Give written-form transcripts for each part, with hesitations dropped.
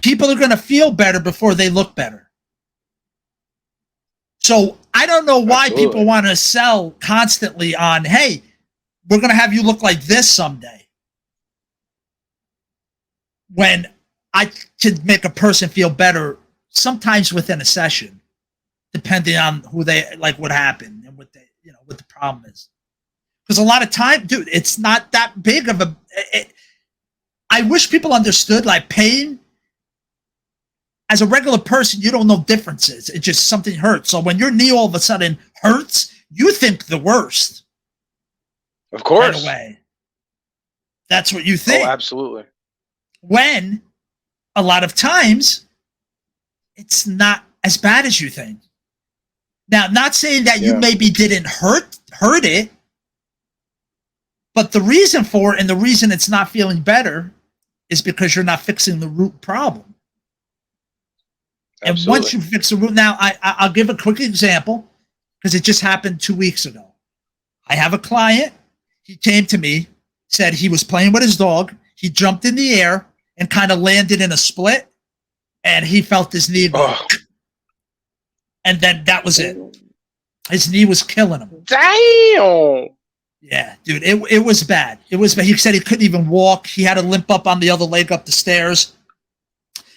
people are going to feel better before they look better. So I don't know why people want to sell constantly on, hey, we're going to have you look like this someday. When I could make a person feel better sometimes within a session, depending on who they like, what happened and what they, what the problem is. Because a lot of time, dude, it's not that big of a. I wish people understood, like, pain. As a regular person, you don't know differences. It's just something hurts. So when your knee all of a sudden hurts, you think the worst. Of course. Right away. That's what you think. Oh, absolutely. When a lot of times it's not as bad as you think. Now, not saying that you maybe didn't hurt it, but the reason for it and the reason it's not feeling better is because you're not fixing the root problem. And once you fix the root, now I'll give a quick example because it just happened 2 weeks ago. I have a client. He came to me, said he was playing with his dog. He jumped in the air and kind of landed in a split, and he felt his knee go. And then that was it. His knee was killing him. Damn. Yeah, dude, it was bad. It was bad. He said he couldn't even walk. He had to limp up on the other leg up the stairs.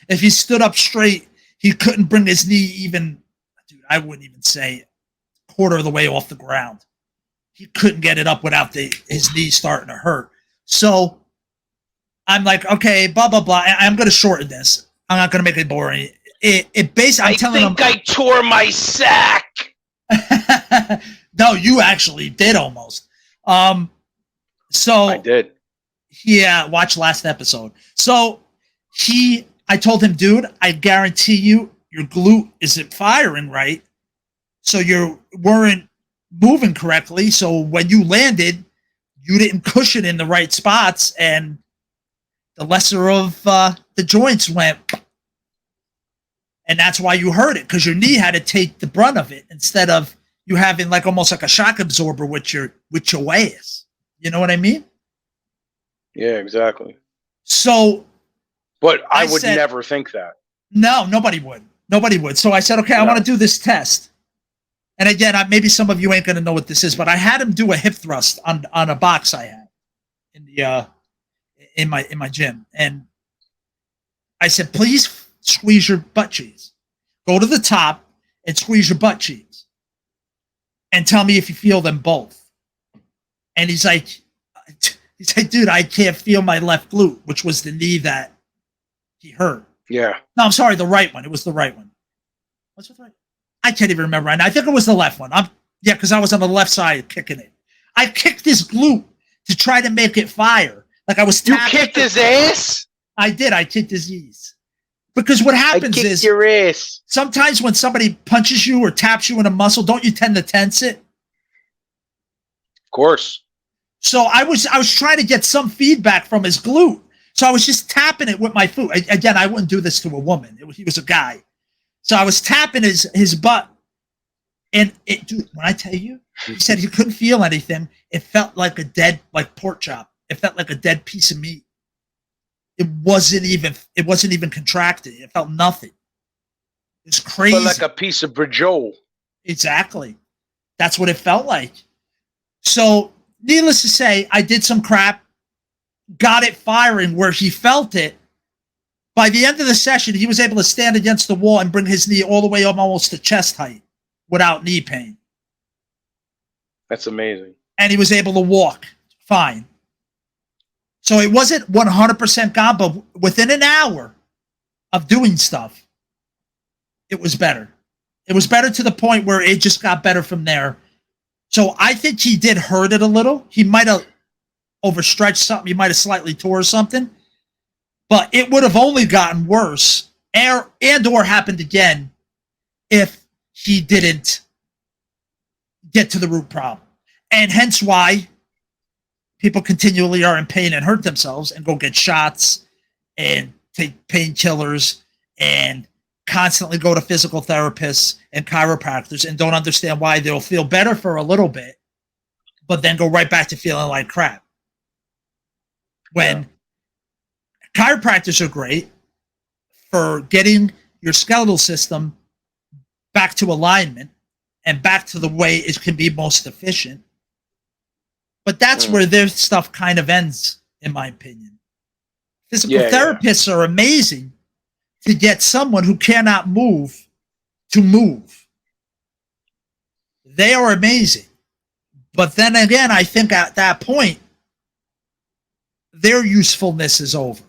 If he stood up straight, he couldn't bring his knee even, dude, I wouldn't even say a quarter of the way off the ground. He couldn't get it up without his knee starting to hurt. So I'm like, okay, blah, blah, blah. I'm going to shorten this. I'm not going to make it boring. It basically, I'm telling him. I think I tore my sack. No, you actually did almost. So I did. Yeah, watch last episode. So I told him, dude, I guarantee you your glute isn't firing right. So you weren't moving correctly. So when you landed, you didn't cushion in the right spots, and the lesser of the joints went. And that's why you hurt it, because your knee had to take the brunt of it instead of you having like almost like a shock absorber with your ass. You know what I mean? Yeah, exactly. So, but I would never think that. No, nobody would. Nobody would. So I said, okay, I want to do this test. And again, maybe some of you ain't going to know what this is, but I had him do a hip thrust on a box I had in my gym, and I said, please squeeze your butt cheeks. Go to the top and squeeze your butt cheeks, and tell me if you feel them both. And he's like, dude, I can't feel my left glute, which was the knee that he hurt. Yeah. No, I'm sorry, the right one. It was the right one. What's the right? I can't even remember right now. I think it was the left one. Because I was on the left side kicking it. I kicked his glute to try to make it fire. Like I was tapping. You kicked his ass? I did. I kicked his knees. Because what happens is your ass. Sometimes when somebody punches you or taps you in a muscle, don't you tend to tense it? Of course. So I was trying to get some feedback from his glute. So I was just tapping it with my foot. Again, I wouldn't do this to a woman. He was a guy. So I was tapping his butt. And dude, when I tell you, he said he couldn't feel anything. It felt like a dead, like pork chop. It felt like a dead piece of meat. It wasn't even contracted. It felt nothing. It's crazy. It felt like a piece of brajol. Exactly. That's what it felt like. So, needless to say, I did some crap, got it firing where he felt it. By the end of the session, he was able to stand against the wall and bring his knee all the way up almost to chest height without knee pain. That's amazing. And he was able to walk fine. So it wasn't 100% gone, but within an hour of doing stuff, it was better. It was better to the point where it just got better from there. So I think he did hurt it a little. He might have overstretched something. He might have slightly tore something. But it would have only gotten worse and or happened again if he didn't get to the root problem. And hence why people continually are in pain and hurt themselves and go get shots and take painkillers and constantly go to physical therapists and chiropractors and don't understand why they'll feel better for a little bit, but then go right back to feeling like crap. When chiropractors are great for getting your skeletal system back to alignment and back to the way it can be most efficient. But that's where their stuff kind of ends, in my opinion. Physical therapists are amazing to get someone who cannot move to move. They are amazing. But then again, I think at that point, their usefulness is over.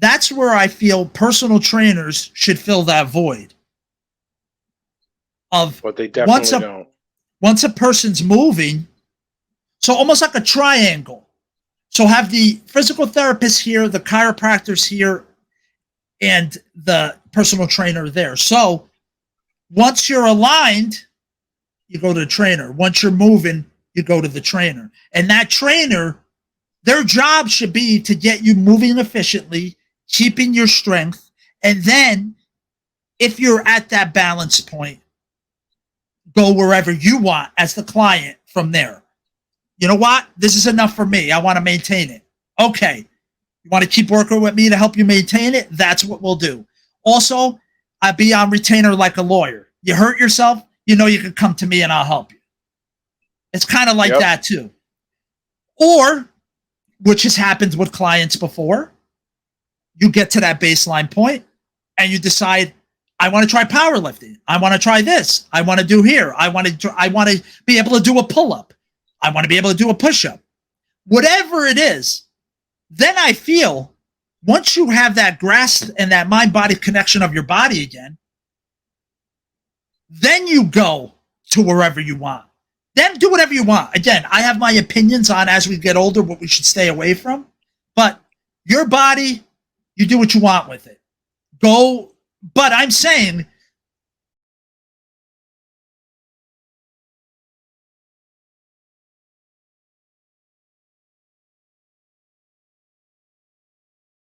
That's where I feel personal trainers should fill that void. But they definitely don't. Once a person's moving, so almost like a triangle. So have the physical therapist here, the chiropractors here, and the personal trainer there. So once you're aligned, you go to the trainer. Once you're moving, you go to the trainer. And that trainer, their job should be to get you moving efficiently, keeping your strength. And then if you're at that balance point, go wherever you want as the client from there. You know what? This is enough for me. I want to maintain it. Okay. You want to keep working with me to help you maintain it? That's what we'll do. Also, I'll be on retainer like a lawyer. You hurt yourself, you know you can come to me and I'll help you. It's kind of like that too. Or, which has happened with clients before, you get to that baseline point and you decide, I want to try powerlifting. I want to try this. I want to do here. I want to be able to do a pull-up. I want to be able to do a push-up. Whatever it is, then I feel once you have that grasp and that mind-body connection of your body again, then you go to wherever you want. Then do whatever you want. Again, I have my opinions on as we get older what we should stay away from. But your body, you do what you want with it. Go. But I'm saying